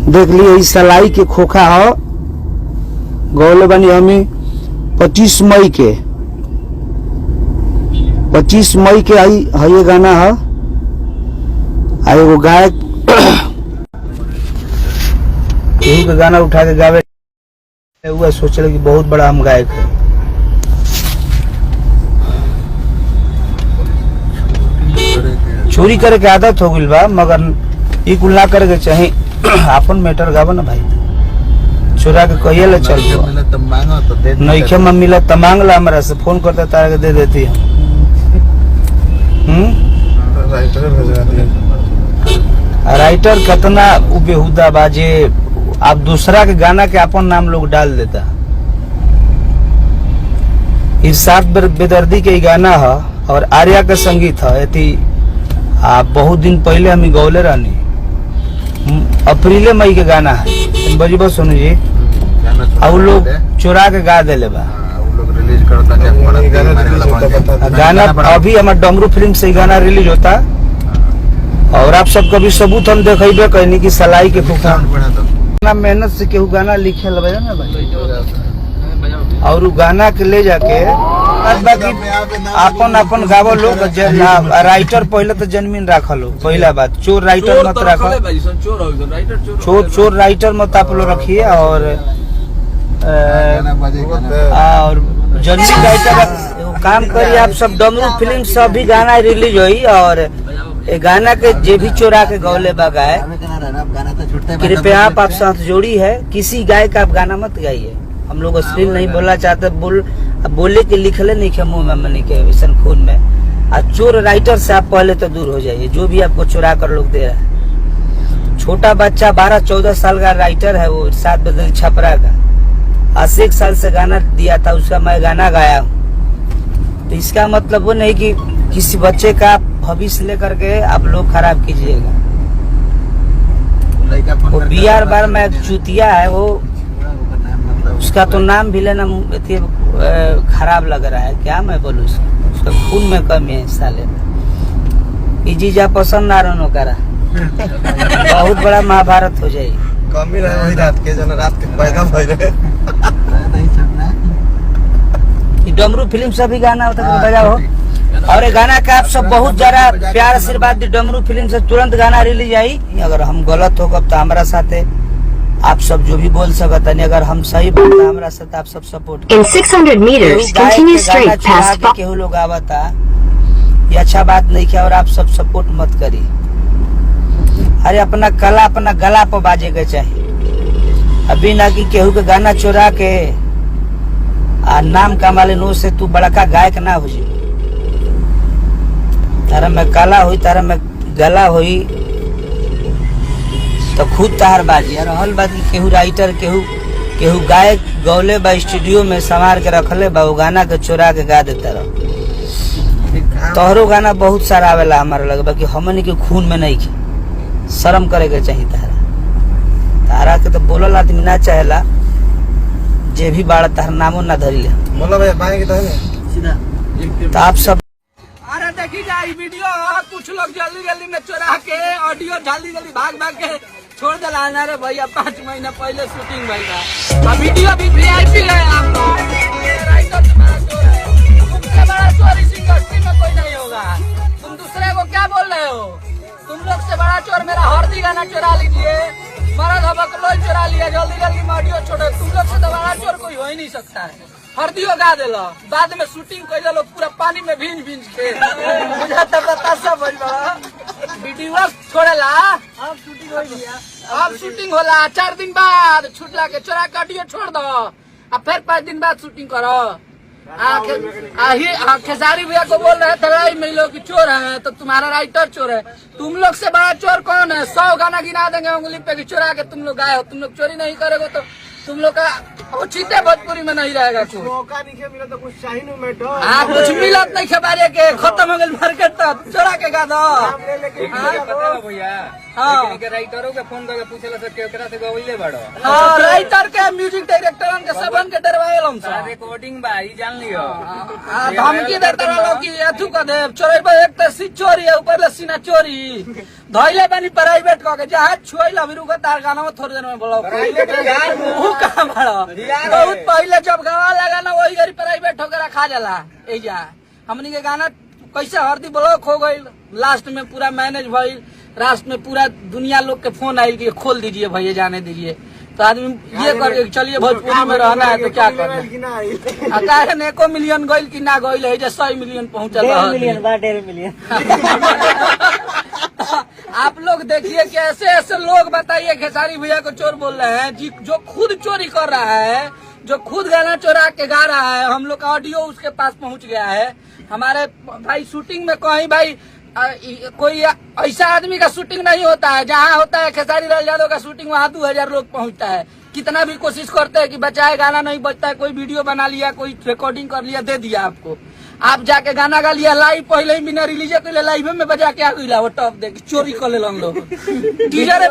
देख लिए इस सलाई के खोखा हो गौले बनी हमें 25 मई के 25 मई के आई है ये गाना है। आई वो गायक यही का गाना उठा के गावे हुआ सोच रहे कि बहुत बड़ा हम गायक है। चोरी करे के आदत हो गई बा मगर ये कुल ना करे के चाहे अपन मैटर गावा ना भाई। चोरा के कहिए ले चल नहीं खे मम्मी ला तो मांग ला हमारा से फोन करता तारा के दे देती है। राइटर कितना बेहुदा बाजे आप दूसरा के गाना के अपन नाम लोग डाल देता। इरशाद बेदर्दी के गाना है और आर्या का संगीत है। बहुत दिन पहले हम गौले रहनी अप्रैल मई के गाना है बजीबो सुनो जी और लोग चुरा के गा देले बा गाना। अभी हमारे डमरू फिल्म से गाना रिलीज होता और आप सब कभी सबूत हम देखेबे कहनी की सलाई के खोखा मेहनत से केहू गाना लिखे लगे ना भाई और उ गाना के ले जाके बाकी अपन अपन गावो लोग राइटर पहले तो जन्मीन राखल हो। पहला बात चोर राइटर मत रखो चोर राइटर मत आप लोग रखिए और जन्मीन राइटर काम करिए आप सब। डमरू फिल्म सब भी गाना रिलीज हुई और गाना के जे भी चोरा के गौले बगाए कृपया आप साथ जोड़ी है। किसी गाय का आप गाना मत गाइए। हम लोग अश्लील नहीं बोलना चाहते बोले के लिखले नहीं खे मुंह में मनी के वैसन खून में। और चोर राइटर से आप पहले तो दूर हो जाइए जो भी आपको चुरा कर लोग दे रहा है। छोटा बच्चा 12-14 साल का राइटर है वो इरशाद बेदर्दी छपरा का 80 साल से गाना दिया था उसका मैं गाना गाया हूँ। तो इसका मतलब वो नहीं कि किसी बच्चे का भविष्य लेकर के आप लोग खराब कीजिएगा। वो BR बार में एक चूतिया है वो उसका तो नाम भी लेना खराब लग रहा है क्या मैं बोलूँ उसका खून में कमी है साले में। जीजा पसंद ना रहो करा बहुत बड़ा महाभारत हो जाए कमी रहे वही रात के पैदा डमरू फिल्म से भी गाना होता है बजाओ। और ये गाना का आप सब बहुत ज्यादा प्यार आशीर्वाद दी। डमरू फिल्म से तुरंत गाना रिलीज आई। अगर हम गलत हो तो हमारा साथ आप सब जो भी बोल सकते हैं अगर हम सही बोलते हमारा साथ आप सब support. In 600 meters, continue straight past. केहू लोग आवता ये अच्छा बात नहीं किया और आप सब सपोर्ट मत करी। अरे अपना कला अपना गला पर बाजे के चाहिए। अभी ना कि केहू के गाना चुरा के नाम कमाले नो से तू बड़का गायक ना हो जाए। तारा में कला हुई तारा में गला हुई तो खुद तार बाजी। और हल बात केहू राइटर केहू गायक गौले बा स्टूडियो में संवार के रखले बा वो गाना के चुरा के गा देता रहो। तोहरो गाना बहुत सारा आवेला हमारा लगे कि हमनी के खून में नहीं की शर्म करे के चाहिए। तारा के तो बोलल आदमी ना चाहेला जे भी बाड़ा तार नामो ना धरी ले तो आप सब। अरे देखी जाए वीडियो कुछ लोग जल्दी में चुरा के ऑडियो जल्दी भाग के छोड़ दिला ना रे भैया 5 महीना पहले शूटिंग भाई का वीडियो भी VIP है। आप लोग बड़ा चोर इस इंडस्ट्री में कोई नहीं होगा। तुम दूसरे को क्या बोल रहे हो? तुम लोग से बड़ा चोर मेरा हरदी गाना चुरा लीजिए मरद हबक लोग चुरा लिया जल्दी में ऑडियो छोड़ो। तुम लोग से तो बड़ा चोर कोई हो ही नहीं सकता है। हरदियो गा देला बाद में शूटिंग कर देलो पूरा पानी में भींज के मुझे तब बतासा वीडियो छोड़ेला अब शूटिंग होला 4 दिन बाद छुटला के चोरा के ऑडियो छोड़ दो अब फिर 5 दिन बाद शूटिंग करो। खेसारी भैया को बोल रहे थे लड़ाई में लोग चोर है तो तुम्हारा राइटर चोर है। तुम लोग से बड़ा चोर कौन है? 100 गाना गिना देंगे उंगली पे चुरा के तुम लोग गाए हो। तुम लोग चोरी नहीं करोगे तो तुम लोग का उचित है, भोजपुरी में नहीं रहेगा कुछ। मौका नहीं मिला तो कुछ चाहिए नहीं मैडम। हाँ कुछ मिलत नहीं खबारे के, खत्म हो गए मार्केट तक, चोरा के गा दो। भैया हाँ राइटरों के फोन करके पूछेला सर केकरा से गवैले बड़ो। हाँ राइटर के, म्यूजिक डायरेक्टर के, सबन के डरवाए हम सब। रिकॉर्डिंग बा ई जान लियो। हाँ धमकी देते रहो कि एथु का दे चोरी, एक तो सी चोरी है, ऊपर ले सीना चोरी धोइले बनी प्राइवेट कह के जहाज छोइल अभी रुको तार गाना में थोड़ी देर में बोलो वो कहां बड़ा बहुत पहले जब गावा लगा ना वही गरी प्राइवेट होकर रखा जाला एजा हमनी के गाना कैसे हरदी ब्लॉक हो गई, लास्ट में पूरा मैनेज भइल, लास्ट में पूरा दुनिया लोग के फोन आयल कि खोल दीजिए भैया जाने दीजिए, तो आदमी ये करके चलिए भोजपुरी में रहना है तो क्या करना। अकारे ने 1 मिलियन गइल कि ना गइल है, 100 मिलियन पहुंचल है। 1.5 मिलियन आप लोग देखिए कि ऐसे ऐसे लोग बताइए खेसारी भैया को चोर बोल रहे हैं जी, जो खुद चोरी कर रहा है, जो खुद गाना चोरा के गा रहा है, हम लोग का ऑडियो उसके पास पहुंच गया है। हमारे भाई शूटिंग में कहीं भाई कोई ऐसा आदमी का शूटिंग नहीं होता है, जहाँ होता है खेसारी लाल यादव का शूटिंग वहाँ 2000 लोग पहुंचता है। कितना भी कोशिश करते हैं कि बचाए, गाना नहीं बचता है, कोई वीडियो बना लिया, कोई रिकॉर्डिंग कर लिया, दे दिया आपको, आप जाके गाना गा लिया लाइव, पहले ही बिना रिलीज के लाइव में बजा के आ गई वो टॉप दे चोरी कर ले लोग टीजर